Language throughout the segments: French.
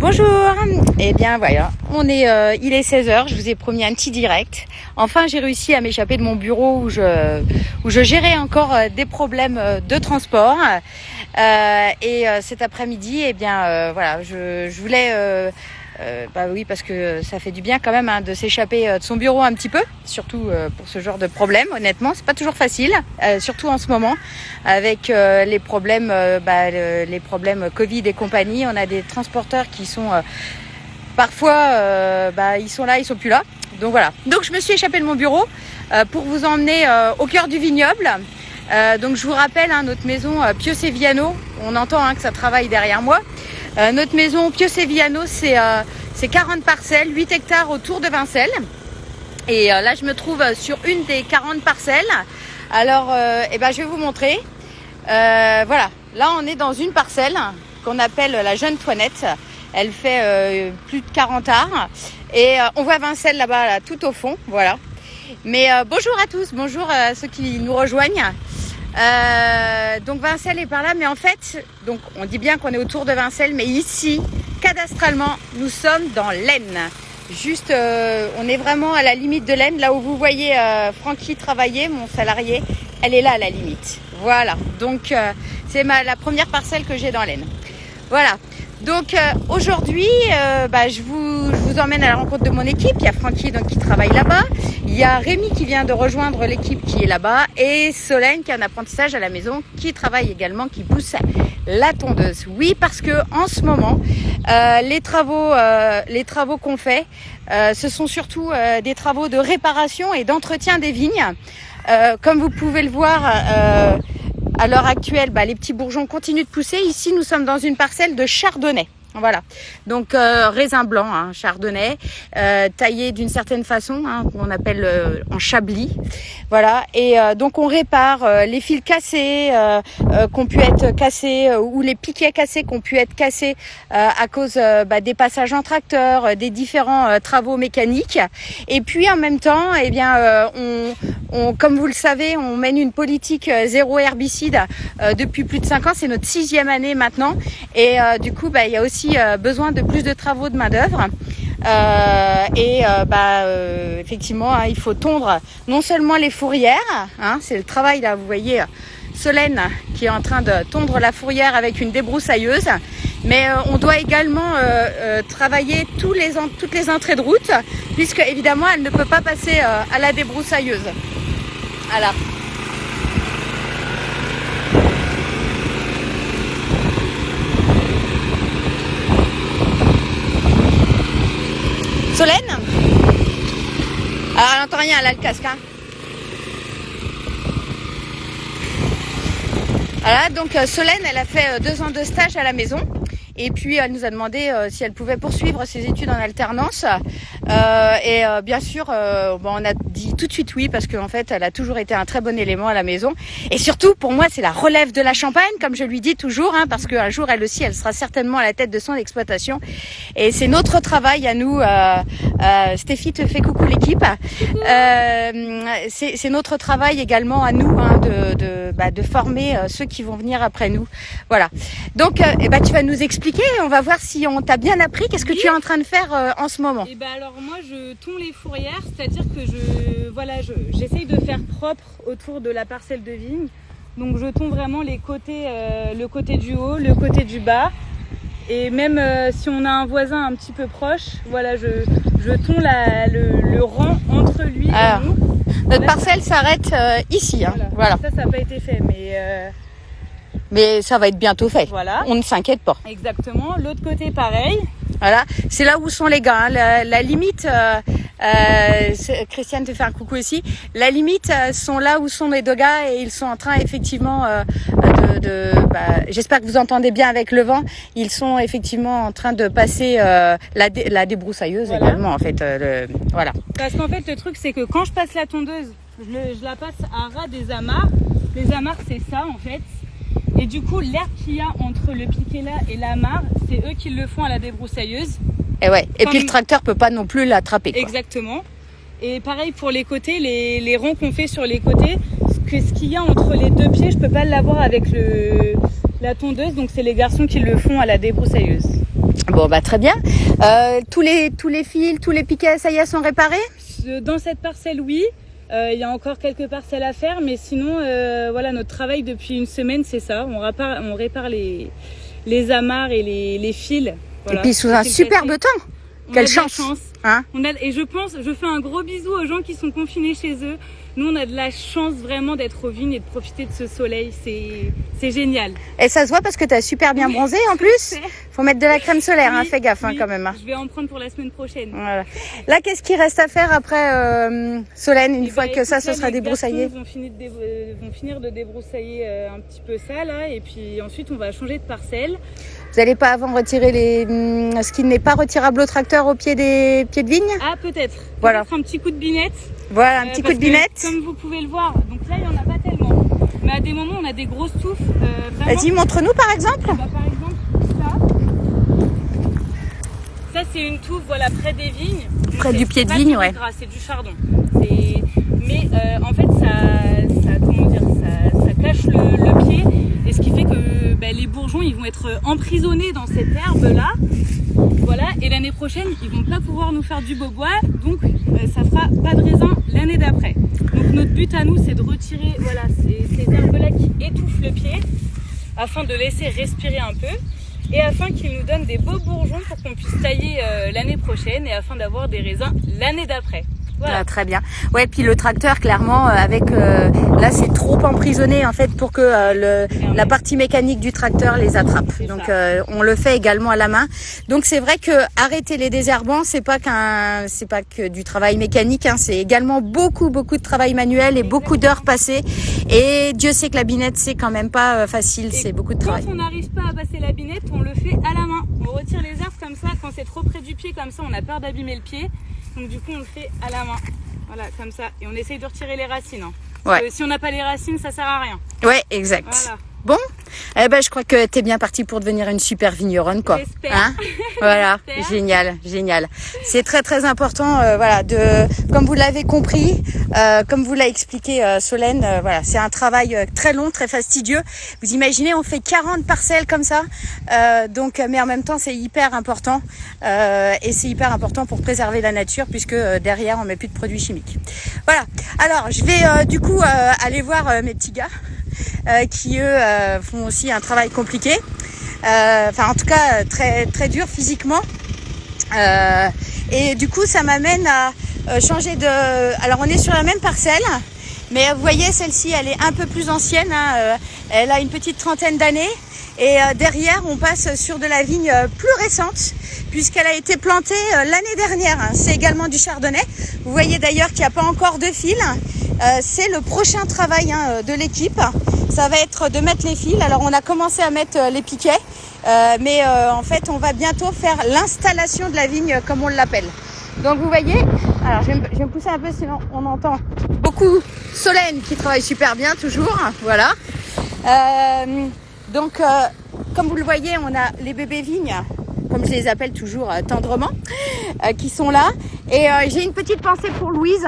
Bonjour, eh bien voilà, il est 16h, je vous ai promis un petit direct. Enfin j'ai réussi à m'échapper de mon bureau où je gérais encore des problèmes de transport. Cet après-midi, eh bien voilà, je voulais... oui, parce que ça fait du bien quand même de s'échapper de son bureau un petit peu, surtout pour ce genre de problème. Honnêtement, c'est pas toujours facile, surtout en ce moment avec les problèmes Covid et compagnie. On a des transporteurs qui sont parfois, ils sont là, ils sont plus là. Donc voilà. Donc je me suis échappée de mon bureau pour vous emmener au cœur du vignoble. Donc je vous rappelle notre maison Pio Seviano. On entend que ça travaille derrière moi. Notre maison Pio Seviano, c'est 40 parcelles, 8 hectares autour de Vincelles. Et là, je me trouve sur une des 40 parcelles. Alors, je vais vous montrer. Voilà, là, on est dans une parcelle qu'on appelle la Jeune Toinette. Elle fait plus de 40 arts. Et on voit Vincelles là-bas, là, tout au fond. Voilà. Mais bonjour à tous, bonjour à ceux qui nous rejoignent. Donc Vincelles est par là, mais en fait, donc on dit bien qu'on est autour de Vincelles, mais ici, cadastralement, nous sommes dans l'Aisne. Juste, on est vraiment à la limite de l'Aisne, là où vous voyez Francky travailler, mon salarié, elle est là à la limite. Voilà, donc c'est la première parcelle que j'ai dans l'Aisne. Voilà. Donc aujourd'hui, je vous emmène à la rencontre de mon équipe. Il y a Francky qui travaille là-bas. Il y a Rémi qui vient de rejoindre l'équipe qui est là-bas. Et Solène qui est en apprentissage à la maison, qui travaille également, qui pousse la tondeuse. Oui, parce que en ce moment, les travaux qu'on fait, ce sont surtout des travaux de réparation et d'entretien des vignes. Comme vous pouvez le voir, à l'heure actuelle, les petits bourgeons continuent de pousser. Ici, nous sommes dans une parcelle de chardonnay. Voilà, donc raisin blanc, chardonnay, taillé d'une certaine façon, qu'on appelle en chablis. Voilà, et donc on répare les fils cassés qui ont pu être cassés ou les piquets cassés qui ont pu être cassés à cause des passages en tracteur, des différents travaux mécaniques. Et puis en même temps, comme vous le savez, on mène une politique zéro herbicide depuis plus de 5 ans. C'est notre 6e année maintenant. Et du coup, il y a aussi besoin de plus de travaux de main-d'œuvre. Effectivement, il faut tondre non seulement les fourrières, c'est le travail là, vous voyez Solène qui est en train de tondre la fourrière avec une débroussailleuse, mais on doit également travailler toutes les entrées de route, puisque évidemment elle ne peut pas passer à la débroussailleuse. Voilà. Solène ? Alors elle n'entend rien, elle a le casque. Voilà, donc Solène, elle a fait 2 ans de stage à la maison. Et puis elle nous a demandé si elle pouvait poursuivre ses études en alternance. Bien sûr, on a dit tout de suite oui, parce qu'en fait, elle a toujours été un très bon élément à la maison. Et surtout, pour moi, c'est la relève de la Champagne, comme je lui dis toujours, parce qu'un jour, elle aussi, elle sera certainement à la tête de son exploitation. Et c'est notre travail à nous. Stéphie te fait coucou l'équipe. C'est notre travail également à nous de former ceux qui vont venir après nous. Voilà. Donc, tu vas nous expliquer. On va voir si on t'a bien appris. Qu'est-ce que tu es en train de faire en ce moment ? Alors moi je tonds les fourrières, c'est-à-dire que j'essaye de faire propre autour de la parcelle de vigne. Donc je tonds vraiment les côtés, le côté du haut, le côté du bas. Et même si on a un voisin un petit peu proche, voilà, je tonds le rang entre lui et nous. Notre parcelle s'arrête ici. Voilà. Ça n'a pas été fait, mais ça va être bientôt fait. Voilà. On ne s'inquiète pas. Exactement. L'autre côté, pareil. Voilà. C'est là où sont les gars. La limite, Christiane te fait un coucou aussi. La limite sont là où sont les 2 gars et ils sont en train effectivement j'espère que vous entendez bien avec le vent. Ils sont effectivement en train de passer la débroussailleuse également en fait. Voilà. Parce qu'en fait le truc c'est que quand je passe la tondeuse, je la passe à ras des amarres. Les amarres c'est ça en fait. Et du coup, l'herbe qu'il y a entre le piquet là et l'amarre, c'est eux qui le font à la débroussailleuse. Et ouais. Et puis le tracteur peut pas non plus l'attraper. Exactement. Et pareil pour les côtés, les ronds qu'on fait sur les côtés, ce qu'il y a entre les 2 pieds, je peux pas l'avoir avec la tondeuse. Donc c'est les garçons qui le font à la débroussailleuse. Bon, bah très bien. Tous les fils, tous les piquets, ça y est, sont réparés? Dans cette parcelle, oui. Il y a encore quelques parcelles à faire, mais sinon, voilà, notre travail depuis une semaine, c'est ça. On répare les amarres et les fils. Voilà, et puis sous un superbe temps. Quelle chance, hein. Et je fais un gros bisou aux gens qui sont confinés chez eux. Nous, on a de la chance vraiment d'être aux vignes et de profiter de ce soleil. C'est génial. Et ça se voit parce que tu as super bien bronzé en plus. Faut mettre de la crème solaire, oui, hein, fais gaffe, oui, hein, quand même. Hein. Je vais en prendre pour la semaine prochaine. Voilà. Là, qu'est-ce qu'il reste à faire après Solène, une fois que ça, ce sera débroussaillé? Les vont finir de débroussailler un petit peu ça, là. Et puis ensuite, on va changer de parcelle. Vous n'allez pas avant retirer ce qui n'est pas retirable au tracteur au pied des pieds de vigne? Ah, peut-être. Voilà. Peut-être un petit coup de binette. Voilà, un petit coup de binette. Comme vous pouvez le voir, donc là, il n'y en a pas tellement. Mais à des moments, on a des grosses touffes. Vas-y, montre-nous par exemple. Bah, par exemple, ça c'est une touffe, voilà, près des vignes. Près du pied de vigne, ouais. C'est du chardon. Mais en fait, ça cache le pied. Et ce qui fait que les bourgeons, ils vont être emprisonnés dans cette herbe-là. Voilà, et l'année prochaine, ils vont pas pouvoir nous faire du beau bois, donc ça fera pas de raisin l'année d'après. Donc notre but à nous, c'est de retirer voilà, ces herbes-là qui étouffent le pied, afin de laisser respirer un peu, et afin qu'ils nous donnent des beaux bourgeons pour qu'on puisse tailler l'année prochaine, et afin d'avoir des raisins l'année d'après. Voilà. Ah, très bien. Ouais, puis le tracteur, clairement, là, c'est trop emprisonné en fait pour que la partie mécanique du tracteur les attrape. Donc, on le fait également à la main. Donc, c'est vrai que arrêter les désherbants, c'est pas que du travail mécanique. Hein, c'est également beaucoup de travail manuel et beaucoup d'heures passées. Et Dieu sait que la binette, c'est quand même pas facile. C'est beaucoup de travail. Quand on n'arrive pas à passer la binette, on le fait à la main. On retire les herbes comme ça. Quand c'est trop près du pied, comme ça, on a peur d'abîmer le pied. Donc du coup on le fait à la main, voilà, comme ça, et on essaye de retirer les racines. Hein. Parce que si on n'a pas les racines, ça sert à rien. Ouais, exact. Voilà. Bon, je crois que t'es bien partie pour devenir une super vigneronne, quoi. J'espère. Hein, voilà, génial. C'est très important, voilà, comme vous l'avez compris, comme vous l'a expliqué Solène, voilà, c'est un travail très long, très fastidieux. Vous imaginez, on fait 40 parcelles comme ça, donc, mais en même temps, c'est hyper important, et c'est hyper important pour préserver la nature, puisque derrière, on met plus de produits chimiques. Voilà. Alors, je vais du coup aller voir mes petits gars. Qui eux font aussi un travail compliqué, en tout cas très dur physiquement, et du coup ça m'amène à changer alors on est sur la même parcelle, mais vous voyez celle-ci elle est un peu plus ancienne, hein, elle a une petite trentaine d'années, et derrière on passe sur de la vigne plus récente, puisqu'elle a été plantée l'année dernière, hein. C'est également du chardonnay. Vous voyez d'ailleurs qu'il n'y a pas encore de fil. C'est le prochain travail de l'équipe. Ça va être de mettre les fils. Alors on a commencé à mettre les piquets, mais en fait on va bientôt faire l'installation de la vigne comme on l'appelle. Donc vous voyez, alors je vais me pousser un peu sinon on entend beaucoup Solène qui travaille super bien toujours, voilà. Donc comme vous le voyez, on a les bébés vignes, comme je les appelle toujours tendrement, qui sont là. Et j'ai une petite pensée pour Louise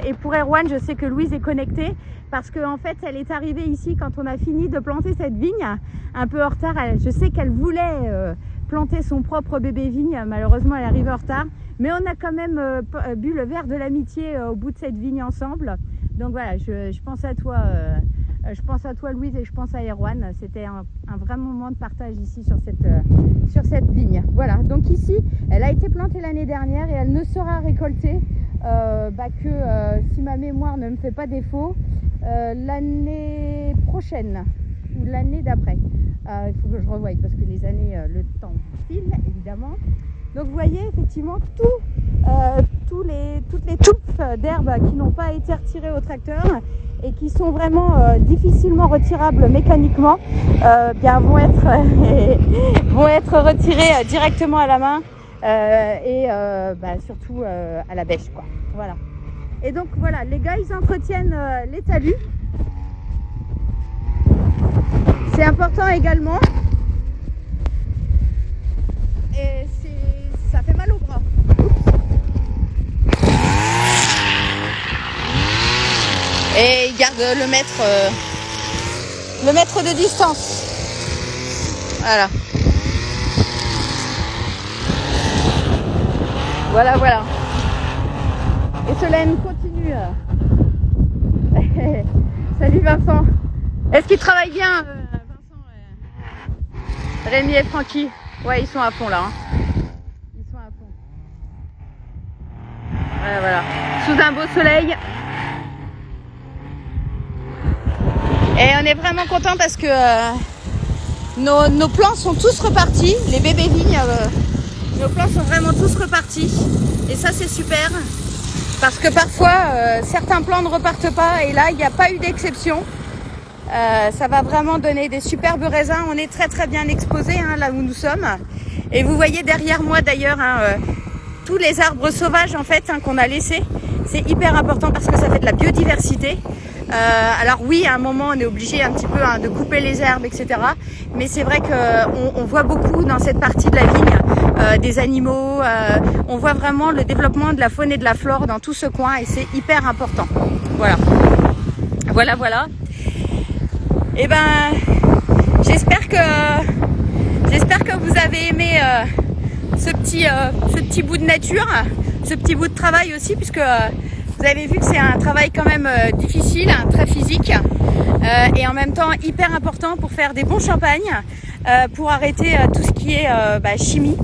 et pour Erwan. Je sais que Louise est connectée parce que en fait, elle est arrivée ici quand on a fini de planter cette vigne, un peu en retard. Je sais qu'elle voulait planter son propre bébé vigne. Malheureusement, elle est arrivée en retard. Mais on a quand même bu le verre de l'amitié au bout de cette vigne ensemble. Donc voilà, je pense à toi. Je pense à toi Louise et je pense à Erwan. C'était un vrai moment de partage ici sur cette vigne. Voilà, donc ici, elle a été plantée l'année dernière et elle ne sera récoltée que si ma mémoire ne me fait pas défaut, l'année prochaine ou l'année d'après. Il faut que je revoie parce que les années, le temps file évidemment. Donc vous voyez effectivement toutes les touffes d'herbe qui n'ont pas été retirées au tracteur et qui sont vraiment difficilement retirables mécaniquement, vont être retirées directement à la main et surtout à la bêche, quoi. Voilà. Et donc voilà, les gars ils entretiennent les talus. C'est important également. Et ça fait mal au bras. Et il garde le mètre de distance. Voilà. Voilà, voilà. Et Solène continue. Salut Vincent. Est-ce qu'ils travaillent bien, Vincent, Rémi et Francky? Ouais, ils sont à fond là. Hein. Ils sont à fond. Voilà, voilà. Sous un beau soleil. Et on est vraiment content parce que nos plants sont tous repartis. Les bébés vignes, nos plants sont vraiment tous repartis. Et ça, c'est super. Parce que parfois, certains plants ne repartent pas. Et là, il n'y a pas eu d'exception. Ça va vraiment donner des superbes raisins. On est très très bien exposés hein, là où nous sommes. Et vous voyez derrière moi d'ailleurs hein, tous les arbres sauvages en fait hein, qu'on a laissés. C'est hyper important parce que ça fait de la biodiversité. Alors oui, à un moment, on est obligé un petit peu hein, de couper les herbes, etc. Mais c'est vrai qu'on voit beaucoup dans cette partie de la vigne des animaux. On voit vraiment le développement de la faune et de la flore dans tout ce coin et c'est hyper important. Voilà. Voilà, voilà. Et ben, j'espère que vous avez aimé ce petit bout de nature, ce petit bout de travail aussi, puisque vous avez vu que c'est un travail quand même difficile, hein, très physique, et en même temps hyper important pour faire des bons champagnes, pour arrêter tout ce qui est chimie.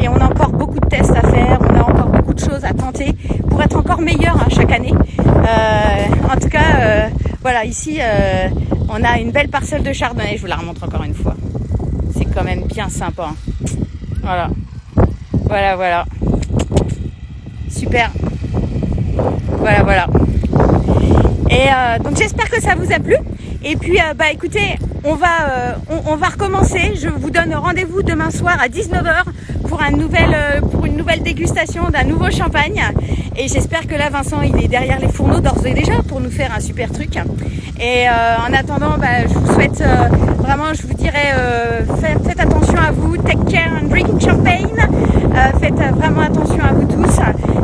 Et on a encore beaucoup de tests à faire, on a encore beaucoup de choses à tenter pour être encore meilleur hein, chaque année. En tout cas, voilà, ici on a une belle parcelle de chardonnay, je vous la remontre encore une fois. C'est quand même bien sympa. Hein. Voilà, voilà, voilà. Super. Voilà, voilà. Et donc j'espère que ça vous a plu. Et puis écoutez, on va recommencer. Je vous donne rendez-vous demain soir à 19h pour une nouvelle dégustation d'un nouveau champagne. Et j'espère que là Vincent il est derrière les fourneaux d'ores et déjà pour nous faire un super truc. Et en attendant, je vous souhaite vraiment, je vous dirais, faites attention à vous, take care and drink champagne. Faites vraiment attention à vous tous.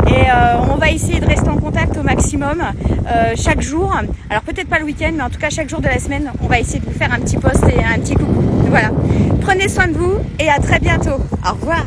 Et on va essayer de rester en contact au maximum chaque jour. Alors peut-être pas le week-end, mais en tout cas chaque jour de la semaine, on va essayer de vous faire un petit post et un petit coucou. Voilà. Prenez soin de vous et à très bientôt. Au revoir.